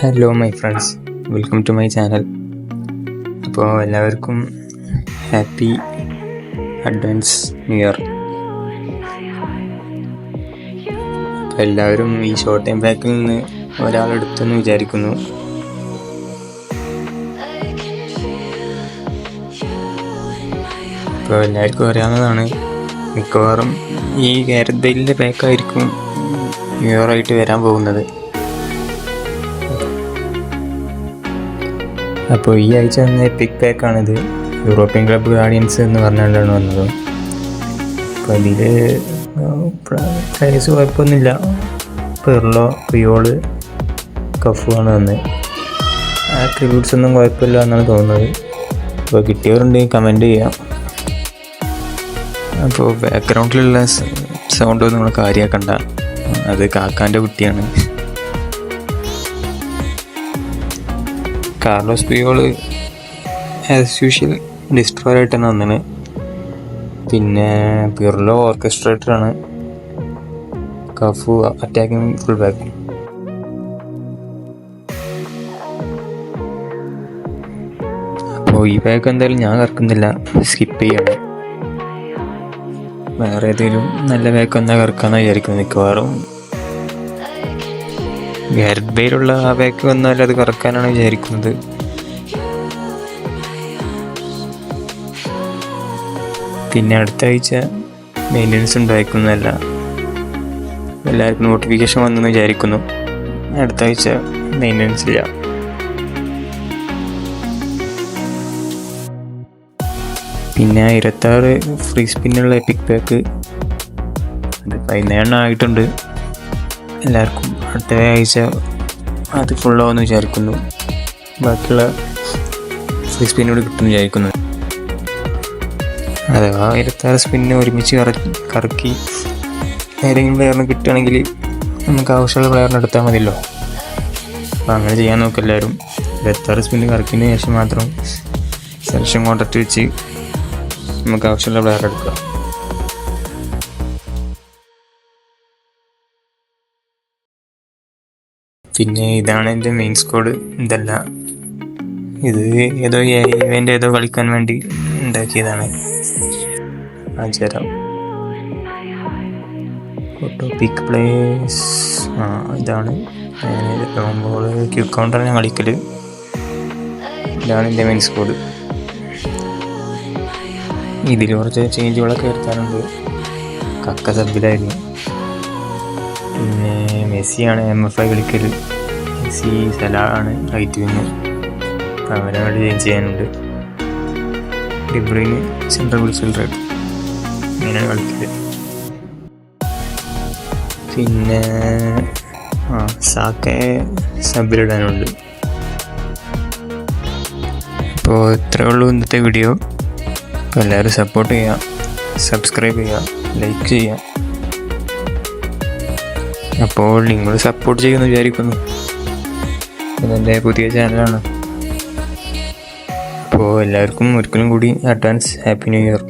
Hello my friends, welcome to my channel. അപ്പോൾ എല്ലാവർക്കും happy advance new year. അപ്പോൾ എല്ലാവരും ഈ ഷോർട്ട് ടൈം പാക്കിൽ നിന്ന് ഒരാളെടുത്തെന്ന് വിചാരിക്കുന്നു. അപ്പോൾ എല്ലാവർക്കും അറിയാവുന്നതാണ്, മിക്കവാറും ഈ ഗാരറ്റ് ബെയിലിൻ്റെ പാക്കായിരിക്കും ന്യൂ ഇയർ ആയിട്ട് വരാൻ പോകുന്നത്. അപ്പോൾ ഈ ആഴ്ച വന്ന എപ്പിക് പാക്കാണിത്. യൂറോപ്യൻ ക്ലബ്ബ് ഗാർഡിയൻസ് എന്ന് പറഞ്ഞുകൊണ്ടാണ് വന്നത്. അപ്പോൾ അതിൽ പ്രൈസ് കുഴപ്പമൊന്നുമില്ല. പെർലോ, റിയോള്, കഫു ആണ് വന്നത്. ആട്രിബ്യൂട്ട്സ് ഒന്നും കുഴപ്പമില്ല എന്നാണ് തോന്നുന്നത്. അപ്പോൾ കിട്ടിയവരുണ്ടെങ്കിൽ കമൻറ്റ് ചെയ്യാം. അപ്പോൾ ബാക്ക്ഗ്രൗണ്ടിലുള്ള സൗണ്ട് ഒന്നും നമ്മൾ കാര്യമാക്കണ്ട, അത് കാക്കാൻ്റെ കുട്ടിയാണ്. Carlos Puyol as usual destroyer ആയിട്ടാണ് വന്നത്. പിന്നെ പിർലോ ഓർക്കസ്ട്രേറ്ററാണ്. Cafu attacking full back. അപ്പോൾ ഈ പാക്ക് എന്തായാലും ഞാൻ കറക്കുന്നില്ല, സ്കിപ്പ് ചെയ്യണം. വേറെ ഏതെങ്കിലും നല്ല പാക്ക് വന്നാൽ കറക്കാമെന്നാണ് വിചാരിക്കുന്നത്. മിക്കവാറും ഗാരറ്റ് ബെയിലുള്ള ആ പാക്ക് വന്നാൽ അത് കറക്കാനാണ് വിചാരിക്കുന്നത്. പിന്നെ അടുത്ത ആഴ്ച മെയിൻ്റനൻസ് ഉണ്ടായിരിക്കുന്നതല്ല, എല്ലാവർക്കും നോട്ടിഫിക്കേഷൻ വന്നെന്ന് വിചാരിക്കുന്നു. അടുത്ത ആഴ്ച മെയിൻ്റനൻസ് ഇല്ല. പിന്നെ 26 ഫ്രീ സ്പിന്നുള്ള എപ്പിക് പാക്ക്, അത് 17 ആയിട്ടുണ്ട്. എല്ലാവർക്കും അടുത്ത ആഴ്ച അത് ഫുള്ളാവുമെന്ന് വിചാരിക്കുന്നു. ബാക്കിയുള്ള ഫ്രീ സ്പിന്നോട് കിട്ടുമെന്ന് വിചാരിക്കുന്നു. അഥവാ 26 സ്പിന്നെ ഒരുമിച്ച് കറക്കി ഏതെങ്കിലും പ്ലെയറിന് കിട്ടുകയാണെങ്കിൽ നമുക്ക് ആവശ്യമുള്ള പ്ലെയറിന് എടുത്താൽ മതിയല്ലോ. അപ്പോൾ അങ്ങനെ ചെയ്യാൻ നോക്കുക എല്ലാവരും. 26 സ്പിന്ന് കറക്കിയതിന് ശേഷം മാത്രം സെലക്ഷൻ കോൺട്രാക്റ്റ് വെച്ച് നമുക്ക് ആവശ്യമുള്ള പ്ലെയർ എടുക്കുക. പിന്നെ ഇതാണ് എൻ്റെ മെയിൻ സ്ക്വാഡ്. ഇതല്ല, ഇത് ഏതോ ഇവൻ്റ് ഏതോ കളിക്കാൻ വേണ്ടി ഉണ്ടാക്കിയതാണ്. ആചാരം ടോപ്പിക് പ്ലേസ് ഇതാണ്. ബോൾ ക്യൂ കൗണ്ടറാണ് കളിക്കൽ. ഇതാണ് എൻ്റെ മെയിൻ സ്ക്വാഡ്. ഇതിൽ കുറച്ച് ചേഞ്ചുകളൊക്കെ വരുത്താനുണ്ട്. കക്ക സബിലായിരുന്നു. പിന്നെ മെസ്സിയാണ് MFI കളിക്കൽ. മെസ്സി സലാഹാണ് റൈറ്റ് വിങ്. അവരങ്ങോട്ട് ചേഞ്ച് ചെയ്യാനുണ്ട്. ഡിബ്രൂയിന് സെൻട്രൽ മിഡ്ഫീൽഡർ ഇങ്ങനെയാണ് കളിക്കൽ. പിന്നെ സാക്കയെ സബിലിടാനുണ്ട്. അപ്പോൾ ഇത്രയേ ഉള്ളൂ ഇന്നത്തെ വീഡിയോ. അപ്പോൾ എല്ലാവരും സപ്പോർട്ട് ചെയ്യുക, സബ്സ്ക്രൈബ് ചെയ്യുക, ലൈക്ക് ചെയ്യുക. അപ്പോൾ നിങ്ങൾ സപ്പോർട്ട് ചെയ്യുമെന്ന് വിചാരിക്കുന്നു. ഇതെൻ്റെ പുതിയ ചാനലാണ്. അപ്പോൾ എല്ലാവർക്കും ഒരിക്കലും കൂടി അഡ്വാൻസ് ഹാപ്പി ന്യൂ ഇയർ.